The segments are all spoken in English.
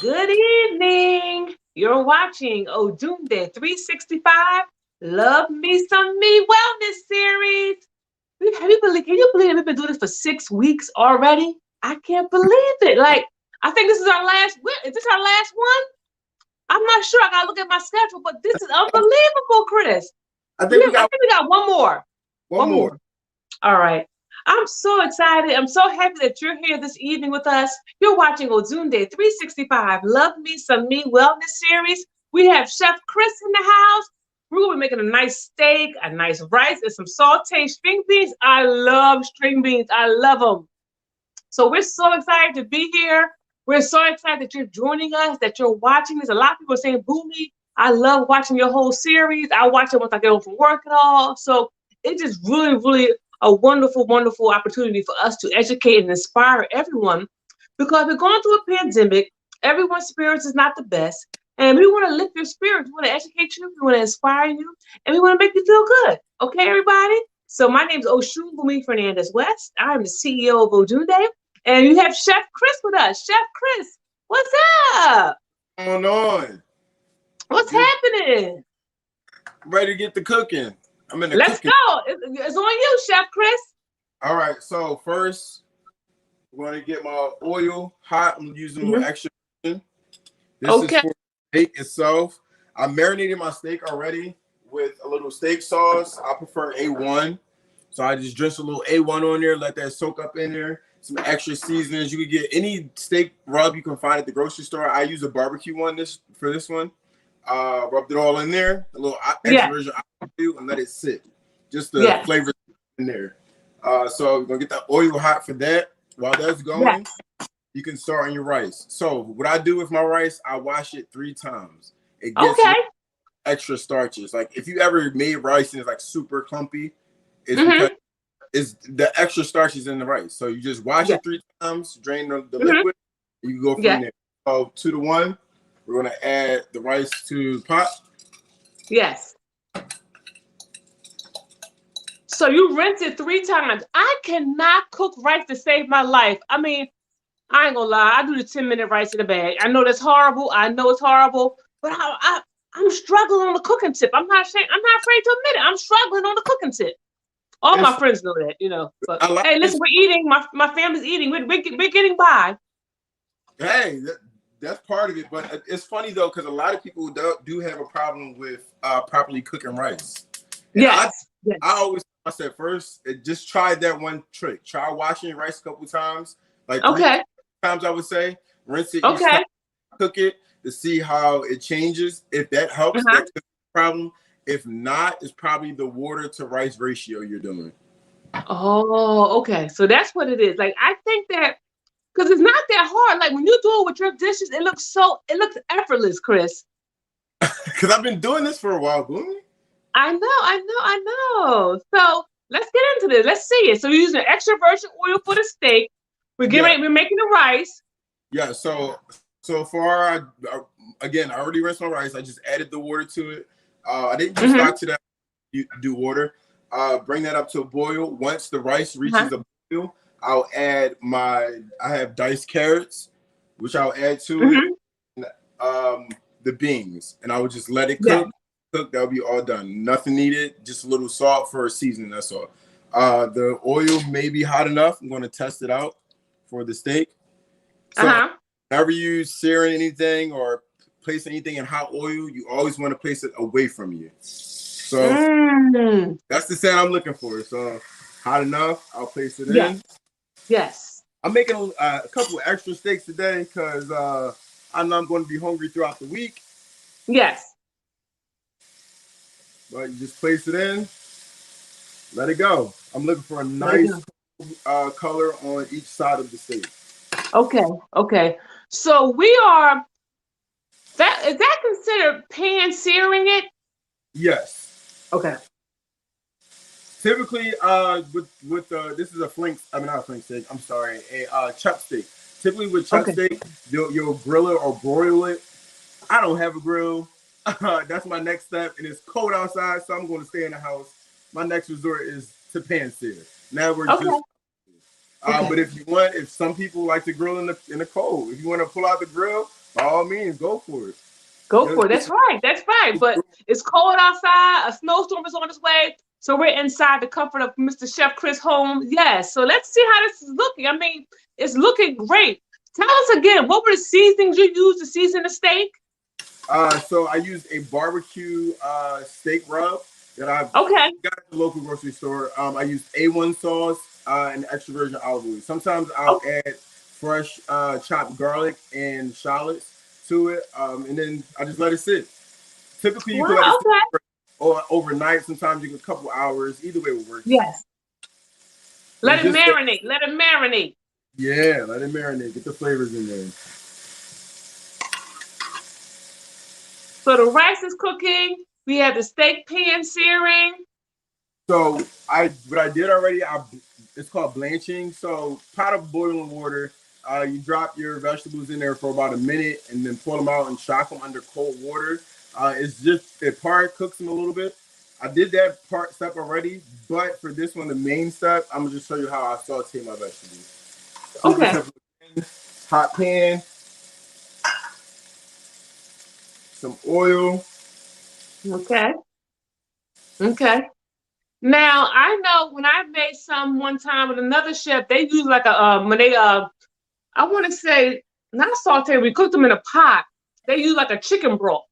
Good evening. You're watching ODUNDE365 Love Me Some Me Wellness Series. Can you believe we've been doing this for 6 weeks already? I can't believe it. I think this is our last. Is this our last one? I'm not sure. I gotta look at my schedule, but this is unbelievable, Chris. I think we got one more. One more. All right. I'm so excited. I'm so happy that you're here this evening with us. You're watching ODUNDE365 Love Me Some Me Wellness Series. We have Chef Chris in the house. We're going to be making a nice steak, a nice rice, and some sauteed string beans. I love string beans. I love them. So we're so excited to be here. We're so excited that you're joining us, that you're watching this. A lot of people are saying, Boomy, I love watching your whole series. I watch it once I get home from work and all. So it's just really a wonderful, wonderful opportunity for us to educate and inspire everyone, because we're going through a pandemic. Everyone's spirits is not the best, and we want to lift your spirits. We want to educate you, we want to inspire you, and we want to make you feel good. Okay, everybody? So my name is Boomy Fernandez West. I'm the CEO of Odunde, and you have Chef Chris with us. Chef Chris, what's up? What's going on? What's happening? I'm ready to get to cooking. Let's go. It's on you, Chef Chris. All right. So first, I'm going to get my oil hot. I'm using a little extra. This is for the steak itself. I marinated my steak already with a little steak sauce. I prefer A1. So I just drench a little A1 on there, let that soak up in there. Some extra seasonings. You can get any steak rub you can find at the grocery store. I use a barbecue one for this one. Rubbed it all in there, a little extra virgin olive oil, and let it sit. Just the flavor in there. So we're gonna get the oil hot for that. While that's going, you can start on your rice. So what I do with my rice, I wash it 3 times. It gets extra starches. Like if you ever made rice and it's like super clumpy, it's because it's the extra starches in the rice. So you just wash it 3 times, drain the liquid, and you go from there. So 2 to 1. We're going to add the rice to the pot. Yes. So you rinse it 3 times. I cannot cook rice to save my life. I mean, I ain't gonna lie. I do the 10-minute rice in a bag. I know that's horrible. I know it's horrible, but I'm struggling on the cooking tip. I'm not afraid to admit it. I'm struggling on the cooking tip. All my friends know that, you know. But hey, listen, we're eating. My family's eating. We're getting by. Hey. That's part of it, but it's funny though, because a lot of people do have a problem with properly cooking rice. And I always said first, just try that one trick. Try washing your rice a couple times, like 3 times. I would say rinse it, cook it to see how it changes. If that helps, that's the problem. If not, it's probably the water to rice ratio you're doing. Oh, okay. So that's what it is. Like I think that. Because it's not that hard. Like when you do it with your dishes, it looks effortless, Chris. Because I've been doing this for a while, Boomy. I know. So let's get into this. Let's see it. So you're using extra virgin oil for the steak. We're making the rice. Yeah. So far, again, I already rinsed my rice. I just added the water to it. I didn't just start to that. You do water. Bring that up to a boil. Once the rice reaches a boil, I'll add I have diced carrots, which I'll add to it, the beans, and I will just let it cook. That'll be all done. Nothing needed, just a little salt for a seasoning, that's all. The oil may be hot enough. I'm going to test it out for the steak. So whenever you searing anything or place anything in hot oil, you always want to place it away from you. So that's the sound I'm looking for. So hot enough, I'll place it in. Yes. I'm making a couple of extra steaks today because I know I'm going to be hungry throughout the week. Yes. But you just place it in, let it go. I'm looking for a nice color on each side of the steak. Okay. So we are, is that considered pan searing it? Yes. Okay. Typically, with this is not a flank steak. I'm sorry, a chuck steak. Typically with chuck steak, you'll grill it or broil it. I don't have a grill. That's my next step, and it's cold outside, so I'm going to stay in the house. My next resort is to pan sear. Now we're just. But if some people like to grill in the cold. If you want to pull out the grill, By all means, go for it. Go for it. That's right. That's right. But it's cold outside. A snowstorm is on its way. So we're inside the comfort of Mr. Chef Chris' home. Yes. So let's see how this is looking. I mean, it's looking great. Tell us again, what were the seasonings you used to season the steak? So I used a barbecue steak rub that I've got at the local grocery store. I used A1 sauce and extra virgin olive oil. Sometimes I'll add fresh chopped garlic and shallots to it, and then I just let it sit. Typically, you can let it sit or overnight. Sometimes you can a couple hours. Either way will work. Yes. Let it marinate. Let it marinate. Yeah, let it marinate. Get the flavors in there. So the rice is cooking. We have the steak pan searing. So what I did already, it's called blanching. So pot of boiling water. You drop your vegetables in there for about a minute and then pull them out and shock them under cold water. It's just, it part cooks them a little bit. I did that step already, but for this one, the main step, I'm gonna just show you how I saute my vegetables. So hot pan, some oil. Okay. Now I know when I made some one time with another chef, they use like when they I want to say not saute. We cooked them in a pot. They use like a chicken broth.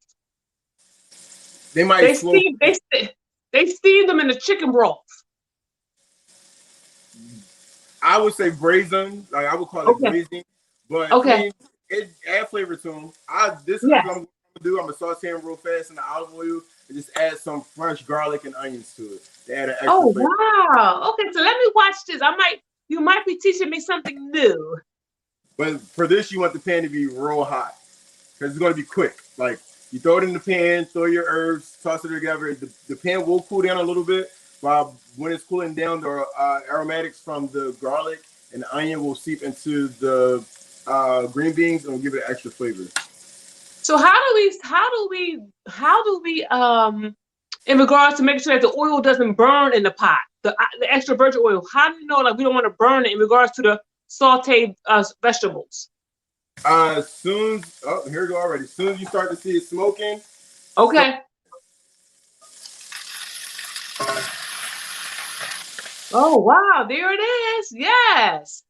They steam them in the chicken broth. I would say braise them. Like I would call it braising, but I mean, it add flavor to them. This is what I'm gonna do. I'm gonna saute them real fast in the olive oil and just add some fresh garlic and onions to it. To add an extra flavor. Wow. Okay, so let me watch this. You might be teaching me something new. But for this, you want the pan to be real hot because it's going to be quick. Like you throw it in the pan, throw your herbs, toss it together. The pan will cool down a little bit. While when it's cooling down, the aromatics from the garlic and the onion will seep into the green beans and will give it extra flavor. So how do we in regards to making sure that the oil doesn't burn in the pot, the extra virgin oil? How do you know like we don't want to burn it in regards to the sauteed vegetables? Here we go already. As soon as you start to see it smoking. Okay. Oh wow, there it is. Yes.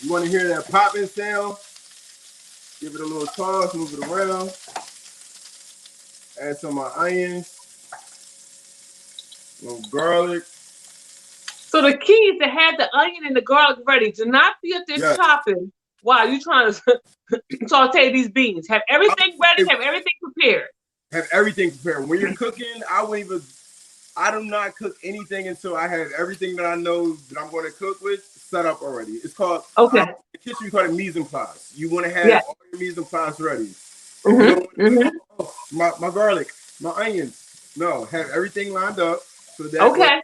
You want to hear that popping sound? Give it a little toss, move it around. Add some of my onions, a little garlic. So the key is to have the onion and the garlic ready. Do not be up there chopping while you're trying to saute these beans. Have everything ready. Have everything prepared. Have everything prepared. When you're cooking, I do not cook anything until I have everything that I know that I'm going to cook with set up already. It's called in the kitchen we call it mise en place. You want to have all your mise en place ready. My garlic, my onions. No, have everything lined up so that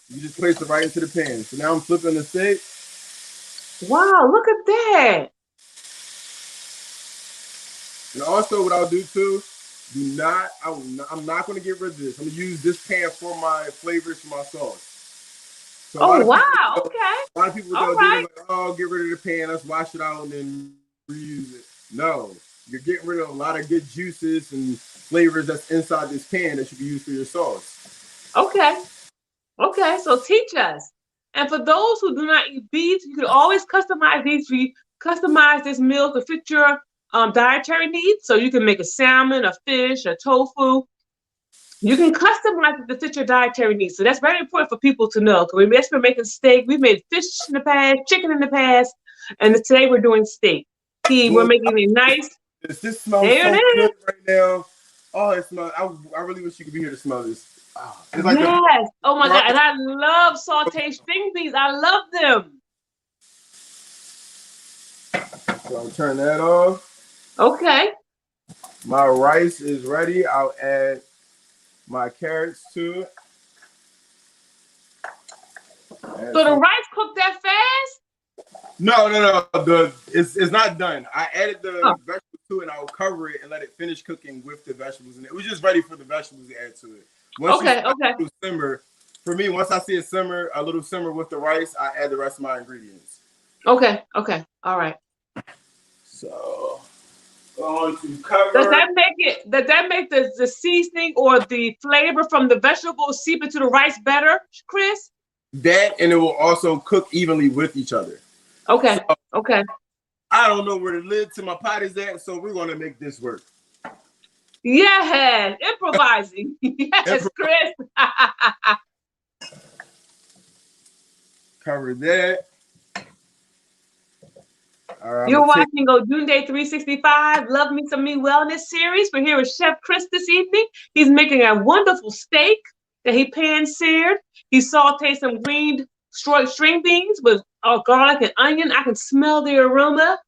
you just place it right into the pan. So now I'm flipping the steak. Wow, look at that. And also what I'll do too, I'm not going to get rid of this. I'm going to use this pan for my flavors for my sauce. So a lot of people don't do like, oh, get rid of the pan, let's wash it out and then reuse it. No, you're getting rid of a lot of good juices and flavors that's inside this pan that you can use for your sauce. Okay, so teach us. And for those who do not eat beef, you can always customize these. Customize this meal to fit your dietary needs. So you can make a salmon, a fish, a tofu. You can customize it to fit your dietary needs. So that's very important for people to know. Because we're making steak. We made fish in the past, chicken in the past, and today we're doing steak. We're making it nice. This smells so good right now. Oh, it smells. I really wish you could be here to smell this. It's like yes. Oh my God. And I love sauteed string beans. I love them. So I'll turn that off. Okay. My rice is ready. I'll add my carrots to it. So the rice cooked that fast? No. It's not done. I added the vegetables to it and I'll cover it and let it finish cooking with the vegetables. And it was just ready for the vegetables to add to it. Once you simmer, for me, once I see it simmer, a little simmer with the rice, I add the rest of my ingredients. Okay. All right. So going to cover. Does that make the seasoning or the flavor from the vegetables seep into the rice better, Chris? That, and it will also cook evenly with each other. Okay. So, okay. I don't know where the lid to my pot is at, so we're gonna make this work. Yes, improvising. Yes, Chris. Cover that. All right, You're watching ODUNDE365, Love Me Some Me Wellness series. We're here with Chef Chris this evening. He's making a wonderful steak that he pan-seared. He sauteed some green string beans with garlic and onion. I can smell the aroma.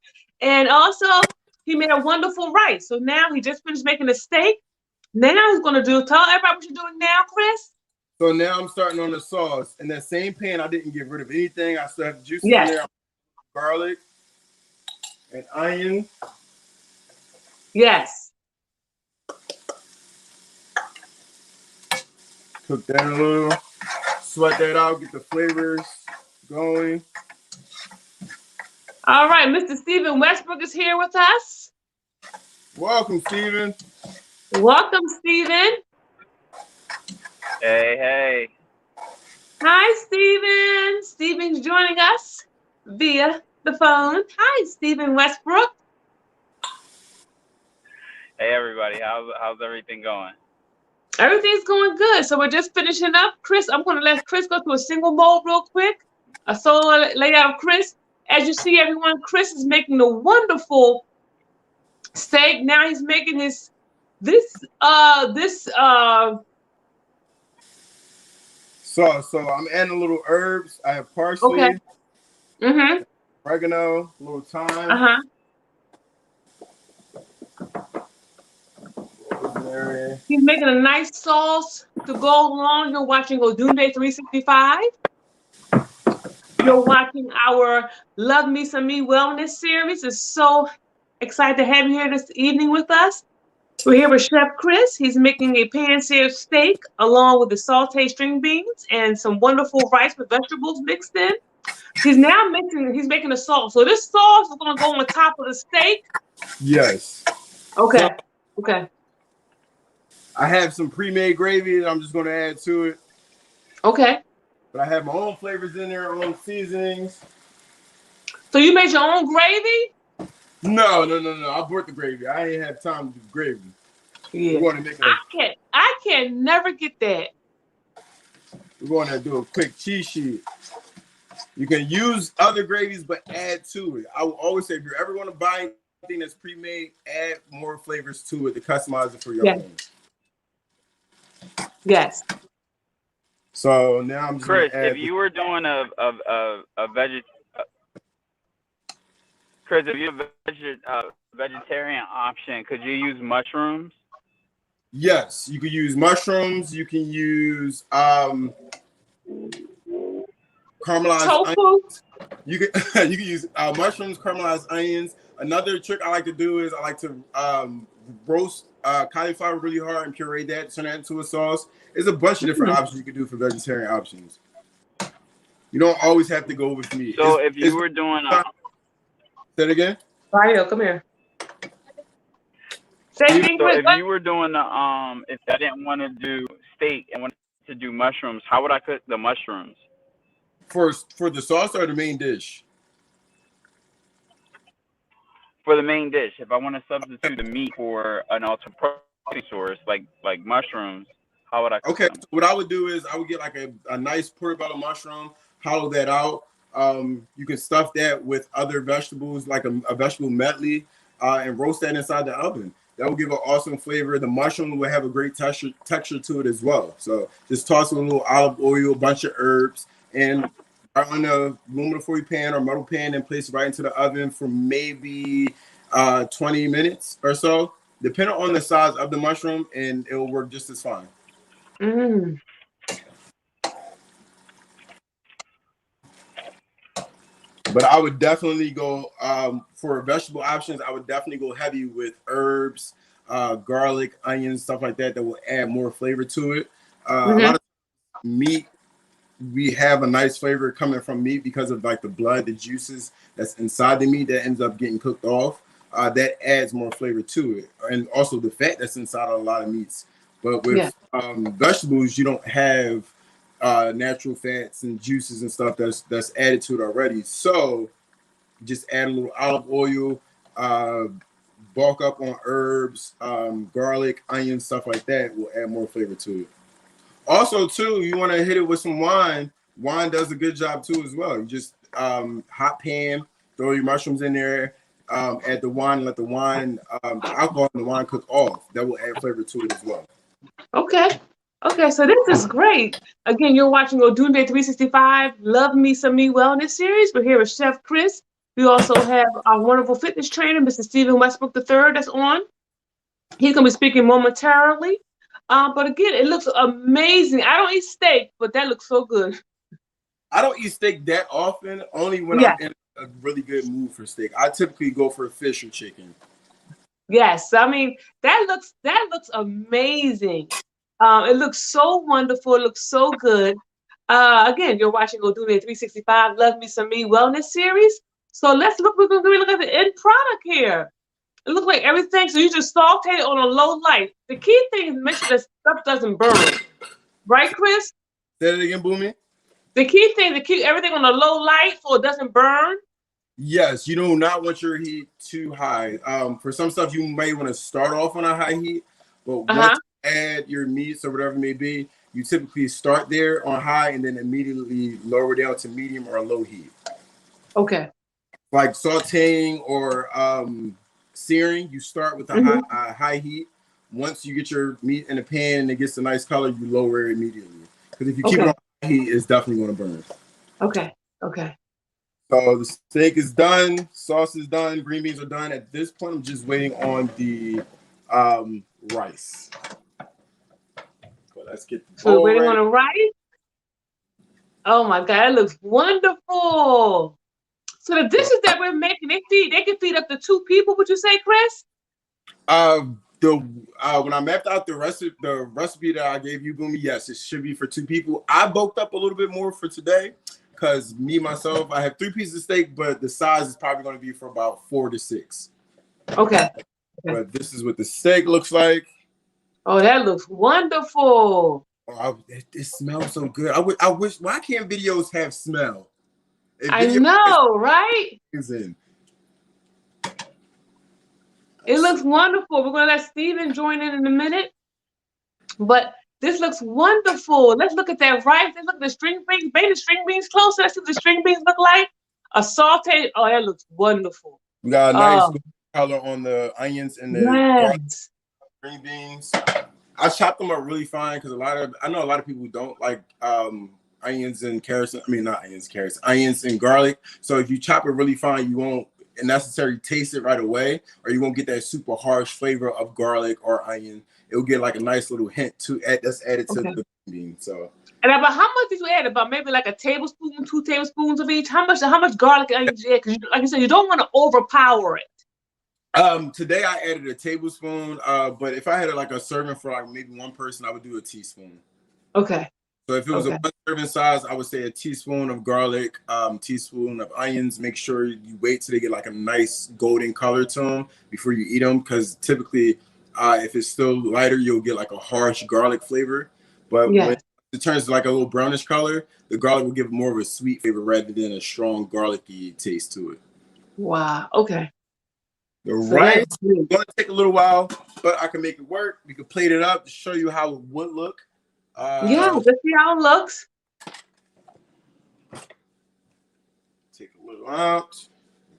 And also, he made a wonderful rice. So now he just finished making a steak. Now he's going to tell everybody what you're doing now, Chris. So now I'm starting on the sauce. In that same pan, I didn't get rid of anything. I still have juices in there. Garlic and onion. Yes. Cook that a little. Sweat that out. Get the flavors going. All right. Mr. Stephen Westbrook is here with us. Welcome, Stephen. Welcome, Stephen. Hey, hey. Hi, Stephen. Stephen's joining us via the phone. Hi, Stephen Westbrook. Hey, everybody. How's everything going? Everything's going good. So we're just finishing up. Chris, I'm going to let Chris go through a single mold real quick. A solo layout of Chris. As you see, everyone, Chris is making a wonderful steak. Now he's making this. So I'm adding a little herbs. I have parsley. Okay. Mm-hmm. Oregano, a little thyme. Rosemary. He's making a nice sauce to go along. You're watching ODUNDE365. You're watching our Love Me Some Me Wellness series. It's so excited to have you here this evening with us. We're here with Chef Chris. He's making a pan-seared steak along with the sauteed string beans and some wonderful rice with vegetables mixed in. He's making a sauce. So this sauce is going to go on top of the steak. Yes. Okay. Okay. I have some pre-made gravy that I'm just going to add to it. Okay. But I have my own flavors in there, own seasonings. So you made your own gravy? No. I bought the gravy. I ain't have time to do gravy. Yeah. We're going to make I can never get that. We're going to do a quick cheat sheet. You can use other gravies, but add to it. I will always say, if you're ever going to buy anything that's pre-made, add more flavors to it to customize it for your own. Yes. So now I'm just Chris, if you were doing a vegetarian option, could you use mushrooms? Yes, you could use mushrooms. You can use caramelized onions. You can use mushrooms, caramelized onions. Another trick I like to do is I like to roast cauliflower really hard and puree that, turn that into a sauce. There's a bunch of different options you can do for vegetarian options. You don't always have to go with meat. So if you were doing say it again. Mario, come here. So if you were doing if I didn't want to do steak and wanted to do mushrooms, how would I cook the mushrooms? For the sauce or the main dish? For the main dish, if I want to substitute the meat for an alternate protein source like mushrooms, how would I cook them? So what I would do is I would get like a nice portobello mushroom, hollow that out. You can stuff that with other vegetables like a vegetable medley and roast that inside the oven. That will give an awesome flavor. The mushroom will have a great texture to it as well. So just toss in a little olive oil, a bunch of herbs, and on a aluminum foil pan or metal pan and place it right into the oven for maybe 20 minutes or so, depending on the size of the mushroom, and it will work just as fine. Mm. But I would definitely go for vegetable options. I would definitely go heavy with herbs, garlic, onions, stuff like that will add more flavor to it. A lot of meat, we have a nice flavor coming from meat because of like the blood, the juices that's inside the meat that ends up getting cooked off. that adds more flavor to it, and also the fat that's inside of a lot of meats. But with vegetables, you don't have natural fats and juices and stuff that's added to it already. So just add a little olive oil, bulk up on herbs, garlic, onions, stuff like that will add more flavor to it. Also, too, you want to hit it with some wine. Wine does a good job too as well. You just hot pan, throw your mushrooms in there, add the wine, let the wine, the alcohol in the wine cook off. That will add flavor to it as well. Okay. Okay, so this is great. Again, you're watching ODUNDE365, Love Me Some Me Wellness Series. We're here with Chef Chris. We also have our wonderful fitness trainer, Mr. Stephen Westbrook III, that's on. He's going to be speaking momentarily. But again, it looks amazing. I don't eat steak, but that looks so good. I don't eat steak that often, only when I'm in a really good mood for steak. I typically go for fish or chicken. Yes, I mean, that looks amazing. It looks so wonderful. It looks so good. Again, you're watching ODUNDE365, Love Me Some Me Wellness Series. So let's look. We're going to look at the end product here. It looks like everything. So you just saute it on a low light. The key thing is make sure that stuff doesn't burn. Right, Chris? Say that again, Boomy. The key thing to keep everything on a low light so it doesn't burn. Yes, you do not want your heat too high. For some stuff, you may want to start off on a high heat, but once you add your meats or whatever it may be, you typically start there on high and then immediately lower down to medium or low heat. Okay. Like sauteing or searing, you start with a high heat. Once you get your meat in the pan and it gets a nice color, you lower it immediately. Because if you keep it on high heat, it's definitely going to burn. Okay. Okay. So the steak is done, sauce is done, green beans are done. At this point, I'm just waiting on the rice. So let's get the So we're waiting on the rice. Oh my God, that looks wonderful. So the dishes that we're making, they can feed up to 2 people. Would you say, Chris? When I mapped out the recipe that I gave you, Boomy, yes, it should be for 2 people. I bulked up a little bit more for today because myself, I have 3 pieces of steak, but the size is probably going to be for about 4 to 6. Okay. But this is what the steak looks like. Oh, that looks wonderful. Oh, it smells so good. I wish. Why can't videos have smell? I know, right? It looks wonderful. We're going to let Steven join in a minute. But this looks wonderful. Let's look at that rice. Let's look at the string beans. Bring the string beans closer. Let's see what the string beans look like. A sauteed. Oh, that looks wonderful. We got a nice color on the onions and the garlic, green beans. I chopped them up really fine because I know a lot of people don't like onions and carrots. I mean, not onions, carrots, onions and garlic. So if you chop it really fine, you won't necessarily taste it right away, or you won't get that super harsh flavor of garlic or onion. It'll get like a nice little hint that's added to the bean. So. And about how much did you add? About maybe like a tablespoon, 2 tablespoons of each. How much garlic and onions you add? Because like you said, you don't want to overpower it. Today I added a tablespoon, but if I had like a serving for like maybe 1 person, I would do a teaspoon. Okay. So if it was a 1 serving size, I would say a teaspoon of garlic, teaspoon of onions. Make sure you wait till they get like a nice golden color to them before you eat them, because typically, if it's still lighter, you'll get like a harsh garlic flavor. But when it turns to like a little brownish color, the garlic will give more of a sweet flavor rather than a strong garlicky taste to it. Wow. Okay. The rice is going to take a little while, but I can make it work. We can plate it up to show you how it would look. Let's see how it looks. Take a little out.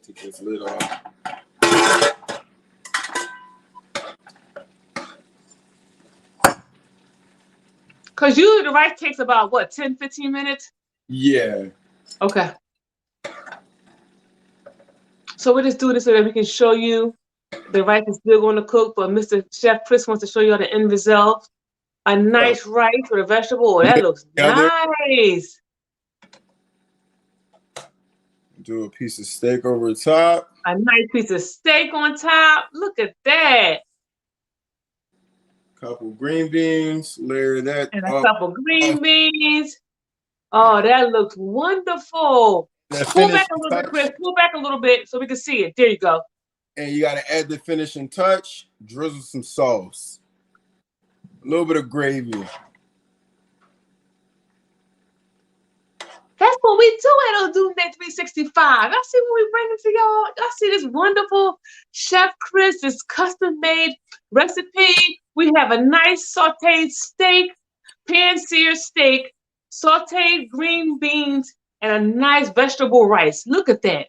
Take this lid off. Because usually the rice takes about, what, 10, 15 minutes? Yeah. Okay. So we're just doing this so that we can show you the rice is still going to cook, but Mr. Chef Chris wants to show you the end result. A nice rice with a vegetable. Oh, that looks nice. Do a piece of steak over the top. A nice piece of steak on top. Look at that. Couple green beans. Layer that. And a couple green beans. Oh, that looks wonderful. Pull back a little bit, Chris. Pull back a little bit so we can see it. There you go. and you got to add the finishing touch. Drizzle some sauce, a little bit of gravy. That's what we do at ODUNDE365. I see what we bring to y'all. I see this wonderful Chef Chris, this custom-made recipe. We have a nice sauteed steak, pan-seared steak, sauteed green beans, and a nice vegetable rice. Look at that.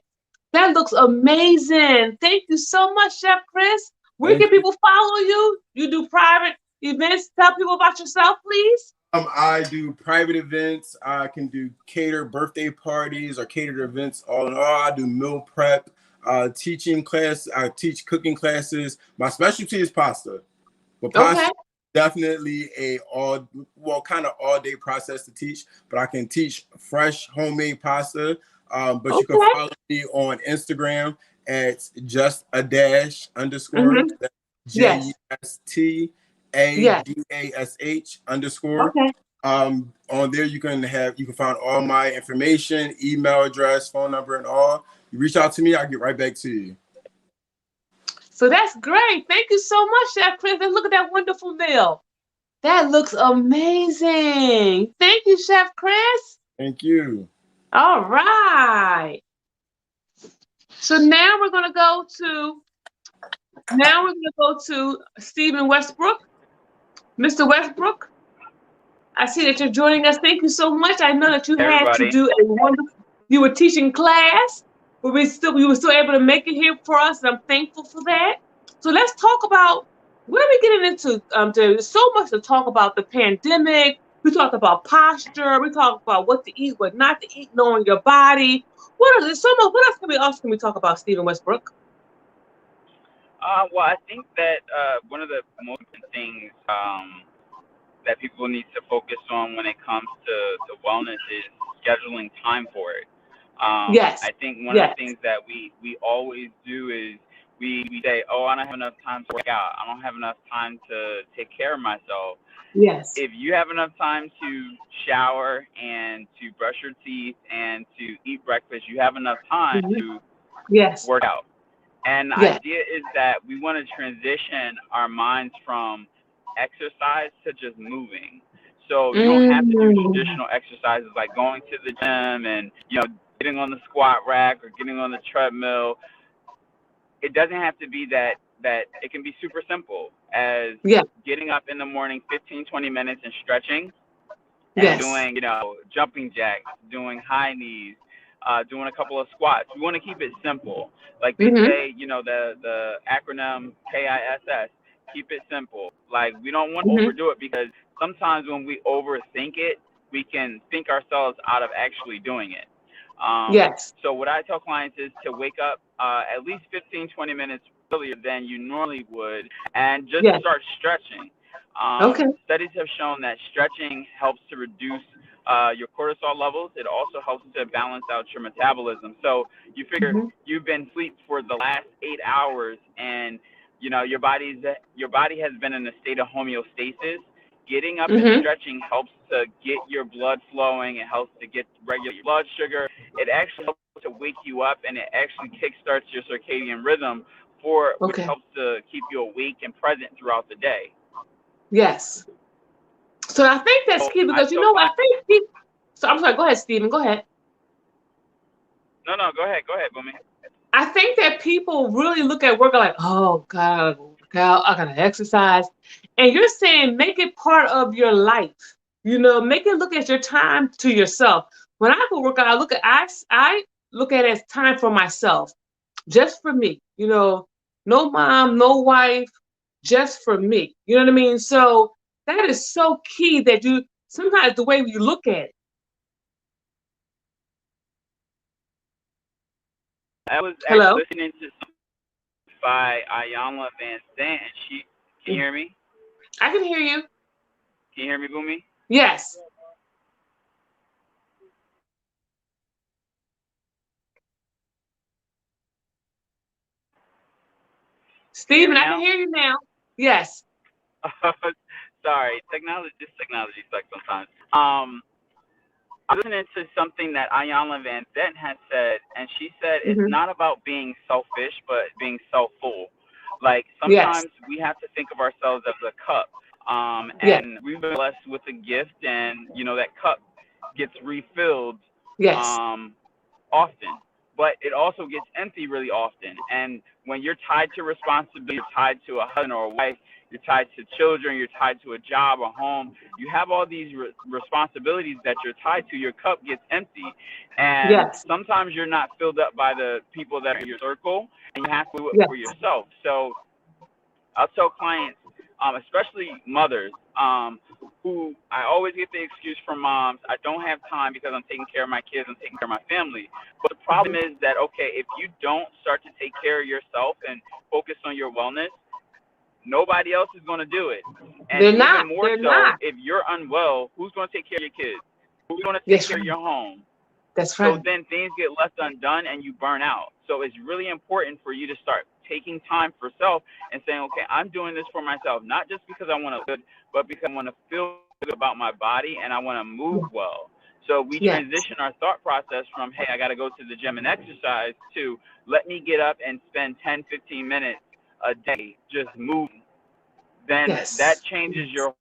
That looks amazing. Thank you so much, Chef Chris. Where can people follow you? You do private events. Tell people about yourself, please. I do private events. I can do catered birthday parties or catered events. All in all, I do meal prep, teaching class. I teach cooking classes. My specialty is pasta, but pasta definitely kind of all day process to teach. But I can teach fresh homemade pasta. But you can follow me on Instagram at just_. JUSTADASH_. On there you can find all my information, email address, phone number, and all. You reach out to me, I'll get right back to you. So that's great. Thank you so much, Chef Chris. And look at that wonderful meal. That looks amazing. Thank you, Chef Chris. Thank you. All right. So now we're gonna go to Stephen Westbrook. Mr. Westbrook, I see that you're joining us. Thank you so much. I know that you had to do a wonderful. You were teaching class, but you were still able to make it here for us, and I'm thankful for that. So let's talk about what are we getting into. There's so much to talk about the pandemic. We talked about posture. We talked about what to eat, what not to eat, knowing your body. What else can we talk about, Stephen Westbrook? Well, I think that one of the most important things that people need to focus on when it comes to wellness is scheduling time for it. I think one of the things that we always do is we say, oh, I don't have enough time to work out. I don't have enough time to take care of myself. Yes. If you have enough time to shower and to brush your teeth and to eat breakfast, you have enough time to work out. And the idea is that we want to transition our minds from exercise to just moving. So you don't have to do traditional exercises like going to the gym and, getting on the squat rack or getting on the treadmill. It doesn't have to be that it can be super simple as getting up in the morning 15-20 minutes and stretching and doing jumping jacks, doing high knees, doing a couple of squats. We want to keep it simple, like they say, the acronym KISS, keep it simple. Like, we don't want to overdo it, because sometimes when we overthink it, we can think ourselves out of actually doing it. So what I tell clients is to wake up at least 15-20 minutes earlier than you normally would, and just start stretching. Studies have shown that stretching helps to reduce your cortisol levels. It also helps to balance out your metabolism. So you figure you've been asleep for the last 8 hours, and your body has been in a state of homeostasis. Getting up and stretching helps to get your blood flowing. It helps to get regular blood sugar. It actually helps to wake you up, and it actually kickstarts your circadian rhythm, which helps to keep you awake and present throughout the day. Yes. So I think that's key, because I think people. So I'm sorry. Go ahead, Stephen. Go ahead. No, go ahead. Go ahead, Boomy. I think that people really look at work like, oh God, I gotta exercise, and you're saying make it part of your life. Make it look at your time to yourself. When I go work out, I look at it as time for myself, just for me. No mom, no wife, just for me. You know what I mean? So that is so key, that sometimes the way we look at it. I was actually listening to something by Ayanna Van Sant, and can you hear me? I can hear you. Can you hear me, Boomy? Yes. Stephen, I can hear you now. Yes. Sorry, technology sucks sometimes. I'm listening to something that Ayanna Van Sant has said, and she said it's not about being selfish, but being self-full. Like sometimes we have to think of ourselves as a cup, and we've been blessed with a gift, and that cup gets refilled often, but it also gets empty really often. And when you're tied to responsibility, you're tied to a husband or a wife, you're tied to children, you're tied to a job or home, you have all these responsibilities that you're tied to, your cup gets empty. And sometimes you're not filled up by the people that are in your circle, and you have to do it for yourself. So I'll tell clients, especially mothers, who I always get the excuse from moms, I don't have time because I'm taking care of my kids, I'm taking care of my family. But the problem is that, okay, if you don't start to take care of yourself and focus on your wellness, nobody else is going to do it. And even more so, if you're unwell, who's going to take care of your kids? Who's going to take care of your home? That's right. So then things get left undone and you burn out. So it's really important for you to start taking time for self and saying, okay, I'm doing this for myself, not just because I want to live, but because I want to feel good about my body and I want to move well. So we transition our thought process from, hey, I got to go to the gym and exercise, to let me get up and spend 10, 15 minutes a day just moving. Then that changes your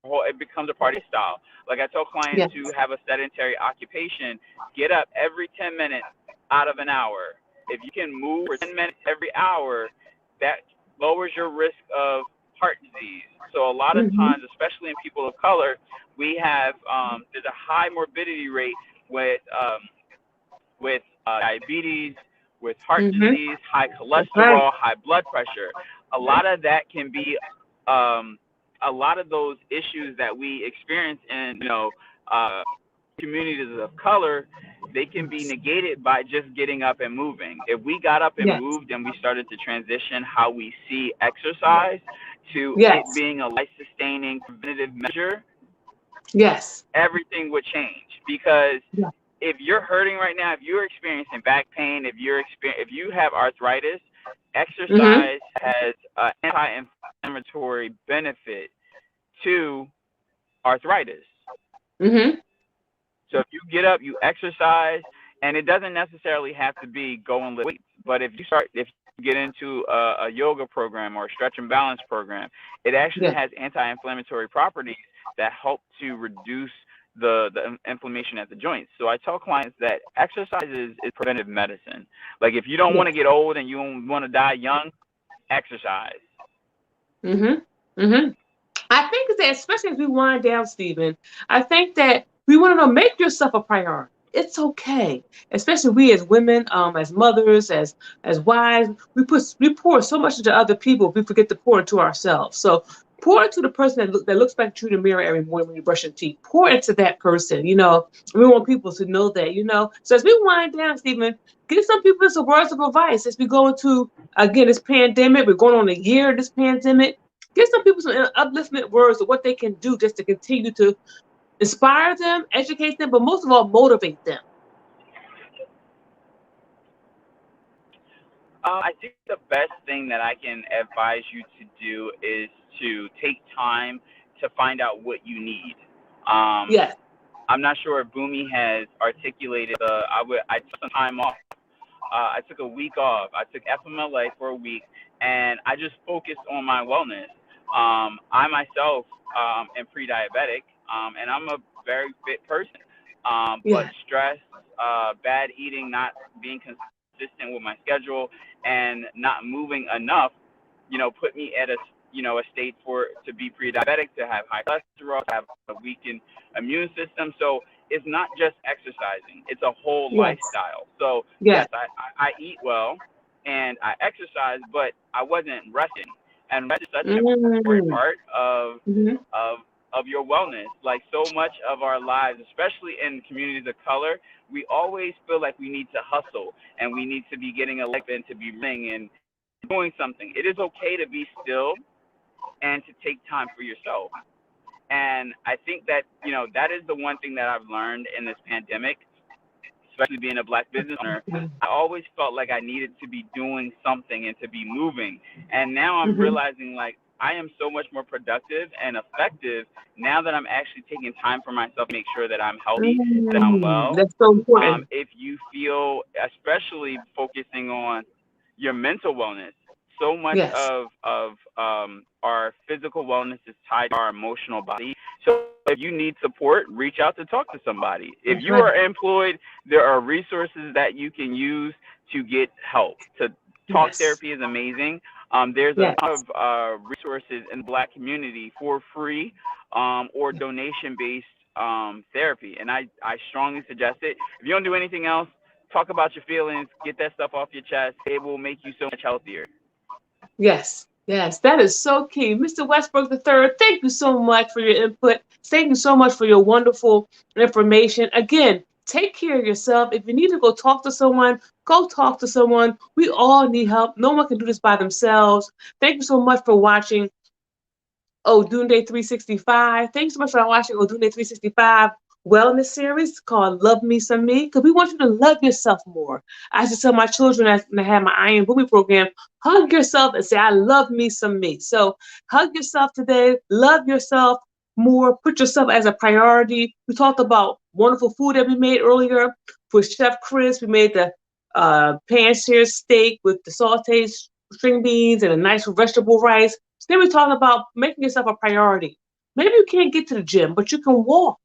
whole, it becomes a party style. Like I tell clients who have a sedentary occupation, get up every 10 minutes out of an hour. If you can move for 10 minutes every hour, that lowers your risk of heart disease. So a lot of times, especially in people of color, we have there's a high morbidity rate with diabetes, with heart disease, high cholesterol, high blood pressure. A lot of that can be a lot of those issues that we experience in communities of color, they can be negated by just getting up and moving. If we got up and moved and we started to transition how we see exercise to it being a life-sustaining preventative measure, everything would change. Because if you're hurting right now, if you're experiencing back pain, if you have arthritis, exercise has an anti-inflammatory benefit to arthritis. So if you get up, you exercise, and it doesn't necessarily have to be go and lift weights. But if you get into a yoga program or a stretch and balance program, it actually has anti-inflammatory properties that help to reduce the inflammation at the joints. So I tell clients that exercise is preventive medicine. Like if you don't want to get old and you don't want to die young, exercise. I think that, especially as we wind down, Stephen, I think that we want to make yourself a priority. It's okay, especially we as women, as mothers, as wives. We pour so much into other people, we forget to pour into ourselves. So pour into the person that looks back to you in the mirror every morning when you brush your teeth. Pour into that person. We want people to know that. So as we wind down, Stephen, give some people some words of advice as we go into, again, this pandemic. We're going on a year of this pandemic. Give some people some upliftment words of what they can do just to continue to inspire them, educate them, but most of all, motivate them. I think the best thing that I can advise you to do is to take time to find out what you need. I'm not sure if Boomy has articulated. I took some time off. I took a week off. I took FMLA for a week, and I just focused on my wellness. I myself am pre-diabetic, and I'm a very fit person. But stress, bad eating, not being consistent with my schedule, and not moving enough, put me at a state to be pre-diabetic, to have high cholesterol, to have a weakened immune system. So it's not just exercising; it's a whole lifestyle. So yes, I eat well and I exercise, but I wasn't resting. And rest is such an important part of your wellness. Like so much of our lives, especially in communities of color, we always feel like we need to hustle and we need to be getting a life and to be living and doing something. It is okay to be still and to take time for yourself. And I think that, that is the one thing that I've learned in this pandemic, especially being a Black business owner. I always felt like I needed to be doing something and to be moving. And now I'm realizing, like, I am so much more productive and effective now that I'm actually taking time for myself to make sure that I'm healthy, that I'm well. That's so important. If you feel, especially focusing on your mental wellness, so much of our physical wellness is tied to our emotional body. So if you need support, reach out to talk to somebody. If you are employed, there are resources that you can use to get help. To talk therapy is amazing. There's a lot of resources in the Black community for free or donation-based therapy, and I strongly suggest it. If you don't do anything else, talk about your feelings, get that stuff off your chest. It will make you so much healthier. Yes, that is so key. Mr. Westbrook III, thank you so much for your input. Thank you so much for your wonderful information. Again, take care of yourself. If you need to go talk to someone, go talk to someone. We all need help. No one can do this by themselves. Thank you so much for watching ODUNDE365. Thanks so much for watching ODUNDE365 wellness series called Love Me Some Me, because we want you to love yourself more. I used to tell my children when I had my I Am Boomy program, hug yourself and say, I love me some me. So hug yourself today, love yourself more, put yourself as a priority. We talked about wonderful food that we made earlier with Chef Chris. We made the pan-seared steak with the sauteed string beans and a nice vegetable rice. Then we talk about making yourself a priority. Maybe you can't get to the gym, but you can walk.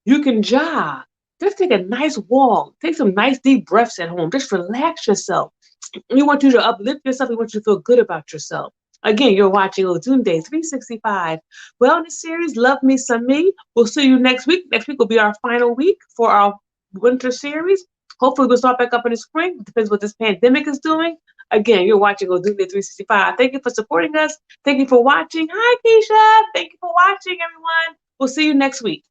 You can jog. Just take a nice walk. Take some nice deep breaths at home. Just relax yourself. We want you to uplift yourself. We want you to feel good about yourself. Again, you're watching ODUNDE365 Wellness Series, Love Me Some Me. We'll see you next week. Next week will be our final week for our winter series. Hopefully we'll start back up in the spring. It depends what this pandemic is doing. Again, you're watching ODUNDE365. Thank you for supporting us. Thank you for watching. Hi, Keisha. Thank you for watching, everyone. We'll see you next week.